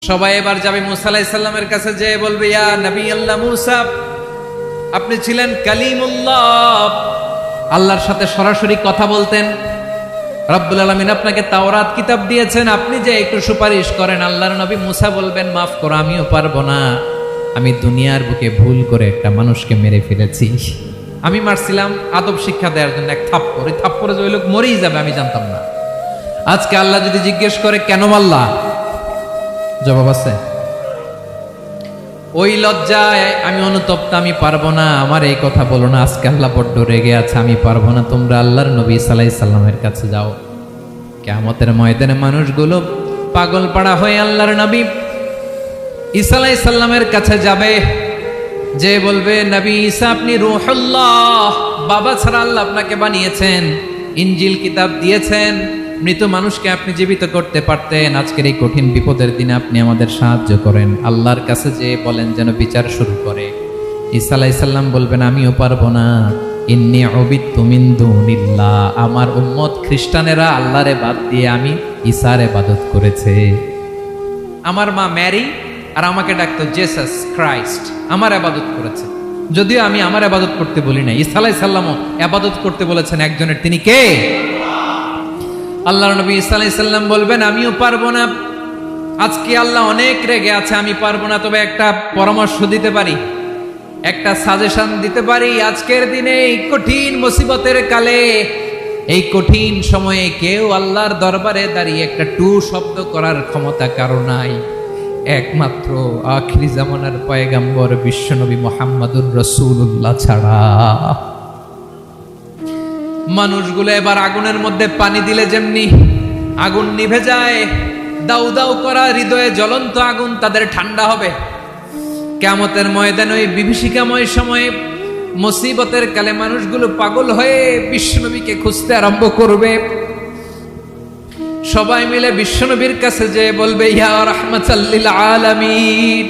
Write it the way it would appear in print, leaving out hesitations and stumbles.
সবাই এবার যাবে মুসা আলাইহিস সালামের কাছে, যেয়ে বলবে ইয়া নবী আল্লাহ মুসা, আপনি ছিলেন কালিমুল্লাহ, আল্লাহর সাথে সরাসরি কথা বলতেন। রব্বুল আলামিন আপনাকে তাওরাত কিতাব দিয়েছেন, আপনি যে একটু সুপারিশ করেন। আল্লাহর নবী মুসা বলবেন, মাফ করো, আমিও পারবো না, আমি দুনিয়ার বুকে ভুল করে একটা মানুষকে মেরে ফেলেছি। আমি মারছিলাম আদব শিক্ষা দেওয়ার জন্য এক থাপ্পড়, এই থাপ্পড়ে যে ওই লোক মরেই যাবে আমি জানতাম না। আজকে আল্লাহ যদি জিজ্ঞেস করে কেন মারলা, জবাব আছে? ওই লজ্জায় আমি অনুতপ্ত, আমি পারবো না, আমার এই কথা বলো না, আজকে আল্লাহ বড্ড রেগে আছে, আমি পারবো না, তোমরা আল্লাহর নবী ঈসা আলাইহিস সালামের কাছে যাও। কিয়ামতের ময়দানে মানুষগুলো পাগল পাড়া হয়ে আল্লাহর নবী ঈসা আলাইহিস সালামের কাছে যাবে, যে বলবে নবী ঈসা আপনি রূহুল্লাহ, বাবা ছাড়া আল্লাহ আপনাকে বানিয়েছেন, ইনজিল কিতাব দিয়েছেন, মৃত মানুষকে আপনি জীবিত করতে পারতেন, আজকের এই কঠিন বিপদের দিনে আপনি আমাদের সাহায্য করেন। আল্লাহর কাছে যে বলেন যেন বিচার শুরু করে। ঈসা আলাইহিস সালাম বলবেন আমিও পারবো না, ইন্নী উবিদতু মিন দুনিল্লাহ, আমার উম্মত খ্রিস্টানেরা আল্লাহরে বাদ দিয়ে আমি ঈসার ইবাদত করেছে। আমার মা ম্যারি আর আমাকে ডাকতো জেসাস ক্রাইস্ট, আমার ইবাদত করেছে, যদিও আমি আমার ইবাদত করতে বলি না। ঈসা আলাইহিস সালামও ইবাদত করতে বলেছেন একজনের, তিনি কে? আল্লাহর নবী ঈসা আলাইহিস সালাম বলবেন আমিও পারবো না, আজকে আল্লাহ অনেক রেগে আছে, আমি পারবো না, তবে একটা পরামর্শ দিতে পারি, একটা সাজেশন দিতে পারি। আজকের দিনে এই কঠিন মুসিবতের কালে, এই কঠিন সময়ে কেউ আল্লাহর দরবারে দাঁড়িয়ে একটা টু শব্দ করার ক্ষমতা কারো নাই, একমাত্র আখিরি জামানার পয়গম্বর বিশ্বনবী মুহাম্মদুর রাসূলুল্লাহ ছাড়া। মানুষগুলো এবার আগুনের মধ্যে পানি দিলে যেমনি আগুন নিভে যায়, দাউ দাউ করা হৃদয়ে জ্বলন্ত আগুন তাদের ঠান্ডা হবে। কিয়ামতের ময়দানে ওই বিভীষিকাময় সময়ে মুসিবতের কালে মানুষগুলো পাগল হয়ে বিশ্বনবীকে খুঁজতে আরম্ভ করবে। সবাই মিলে বিশ্বনবীর কাছে যেয়ে বলবে ইয়া রাহমাতাল লিল আলামিন,